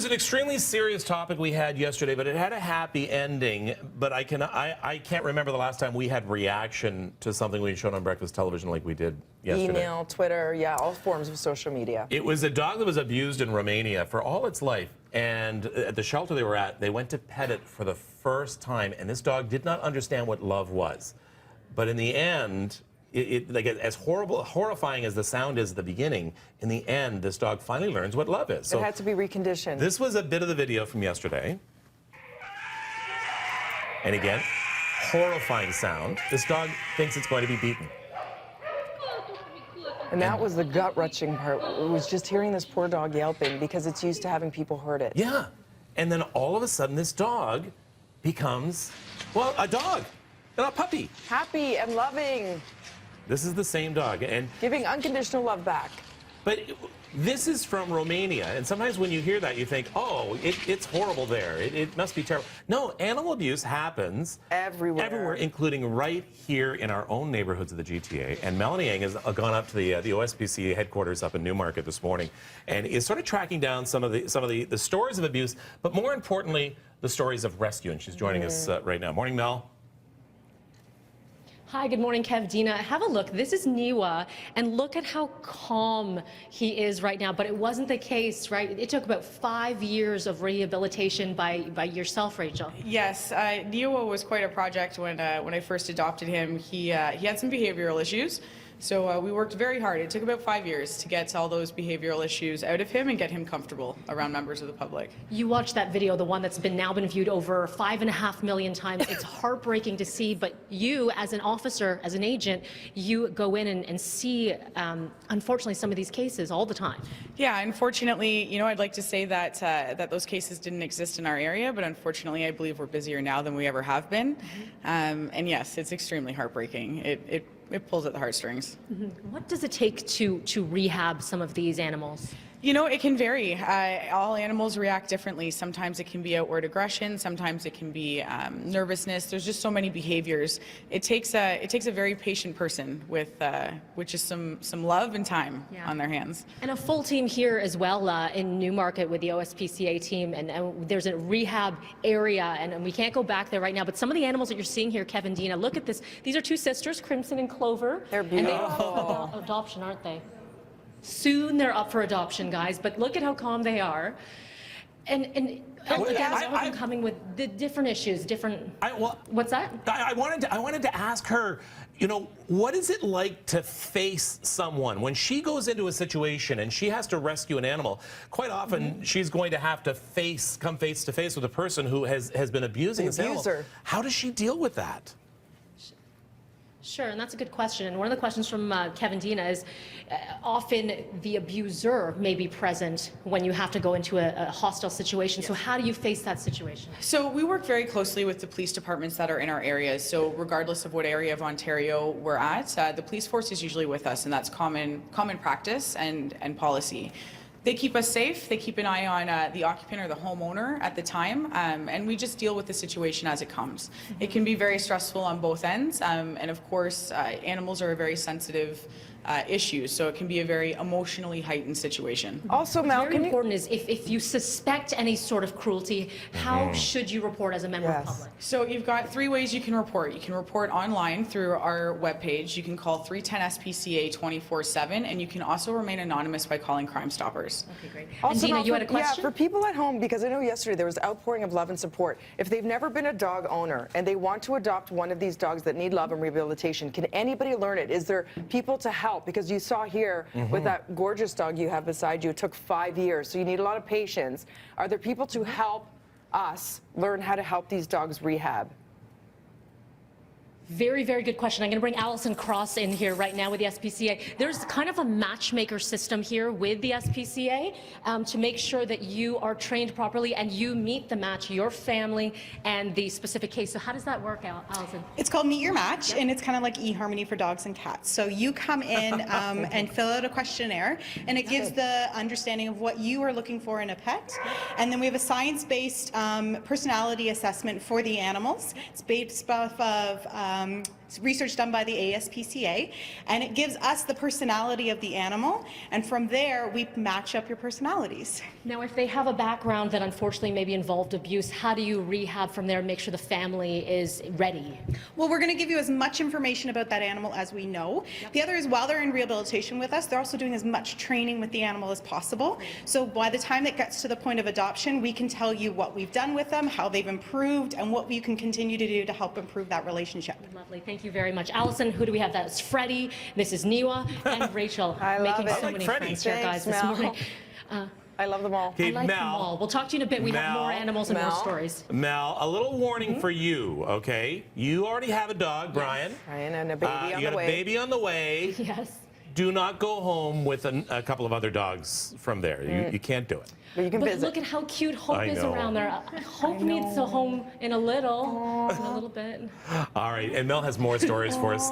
was an extremely serious topic we had yesterday, but it had a happy ending. But I can't remember the last time we had reaction to something we showed on breakfast television like we did yesterday. Email, Twitter, yeah, all forms of social media. It was a dog that was abused in Romania for all its life. And at the shelter they were at, they went to pet it for the first time. And this dog did not understand what love was. But in the end, like as horrifying as the sound is at the beginning, in the end, this dog finally learns what love is. So it had to be reconditioned. This was a bit of the video from yesterday. And again, horrifying sound. This dog thinks it's going to be beaten. And that was the gut-wrenching part. It was just hearing this poor dog yelping because it's used to having people hurt it. Yeah. And then all of a sudden, this dog becomes, well, a dog, and a puppy. Happy and loving. This is the same dog. And giving unconditional love back. But this is from Romania, and sometimes when you hear that, you think, oh, it's horrible there. It must be terrible. No, animal abuse happens everywhere, including right here in our own neighborhoods of the GTA. And Melanie has gone up to the OSPCA headquarters up in Newmarket this morning and is sort of tracking down some of the stories of abuse, but more importantly, the stories of rescue. And she's joining us right now. Morning, Mel. Hi, good morning, Kev, Dina. Have a look. This is Niwa, and look at how calm he is right now. But it wasn't the case, right? It took about 5 years of rehabilitation by yourself, Rachel. Yes, Niwa was quite a project when I first adopted him. He had some behavioral issues. So we worked very hard. It took about 5 years to get all those behavioral issues out of him and get him comfortable around members of the public. You watched that video, the one that's now been viewed over 5.5 million times. It's heartbreaking to see, but you, as an officer, as an agent, you go in and see, unfortunately, some of these cases all the time. Yeah, unfortunately, you know, I'd like to say that that those cases didn't exist in our area, but unfortunately, I believe we're busier now than we ever have been. And yes, it's extremely heartbreaking. It pulls at the heartstrings. What does it take to rehab some of these animals? You know, it can vary. All animals react differently. Sometimes it can be outward aggression. Sometimes it can be nervousness. There's just so many behaviors. It takes a very patient person with just some love and time on their hands. And a full team here as well in Newmarket with the OSPCA team. And there's a rehab area, and we can't go back there right now. But some of the animals that you're seeing here, Kevin, Dina, look at this. These are two sisters, Crimson and Clover. They're beautiful. And they're up for adoption, aren't they? Soon they're up for adoption, guys, but look at how calm they are. And again, coming with the different issues, what's that? I wanted to ask her, you know, what is it like to face someone when she goes into a situation and she has to rescue an animal? Quite often, she's going to have to come face to face with a person who has been abusing this animal. How does she deal with that? Sure, and that's a good question. And one of the questions from Kevin Dina is often the abuser may be present when you have to go into a hostile situation. So how do you face that situation? So we work very closely with the police departments that are in our areas. So regardless of what area of Ontario we're at, the police force is usually with us, and that's common practice and policy. They keep us safe. They keep an eye on the occupant or the homeowner at the time, and we just deal with the situation as it comes. It can be very stressful on both ends, and of course, animals are a very sensitive issue, so it can be a very emotionally heightened situation. Also, Mel, very important is if you suspect any sort of cruelty, how should you report as a member of the public? So you've got 3 ways you can report. You can report online through our webpage. You can call 310 SPCA 24/7, and you can also remain anonymous by calling Crime Stoppers. Okay, great. Also, and Dina, Mel, you had a question? Yeah, for people at home, because I know yesterday there was outpouring of love and support. If they've never been a dog owner and they want to adopt one of these dogs that need love and rehabilitation, can anybody learn it? Is there people to help? Because you saw here with that gorgeous dog you have beside you, it took 5 years, so you need a lot of patience. Are there people to help us learn how to help these dogs rehab? Very, very good question. I'm going to bring Alison Cross in here right now with the SPCA. There's kind of a matchmaker system here with the SPCA to make sure that you are trained properly and you meet the match, your family, and the specific case. So how does that work, Alison? It's called Meet Your Match, and it's kind of like eHarmony for dogs and cats. So you come in and fill out a questionnaire, and it gives the understanding of what you are looking for in a pet. And then we have a science-based personality assessment for the animals. It's based off of research done by the ASPCA, and it gives us the personality of the animal, and from there we match up your personalities. Now, if they have a background that unfortunately maybe involved abuse, how do you rehab from there and make sure the family is ready? Well, we're going to give you as much information about that animal as we know. The other is, while they're in rehabilitation with us, they're also doing as much training with the animal as possible. So by the time it gets to the point of adoption, we can tell you what we've done with them, how they've improved, and what we can continue to do to help improve that relationship. Lovely. Thank you very much. Allison, who do we have? That's Freddie, Mrs. Niwa, and Rachel. I love making it. so I like many Freddie. friends here, guys, Thanks, this Mel. morning. I love them all. Okay, I like them Mel, all. We'll talk to you in a bit. We have Mel, more animals and more Mel. stories. Mel, a little warning for you, okay? You already have a dog, Brian. Brian and a baby on You the got way. a baby on the way. Yes. Do not go home with a couple of other dogs from there. You can't do it. But you can But visit. look at how cute Hope I is know. around there. Hope needs a home in a little bit. All right, and Mel has more stories for us.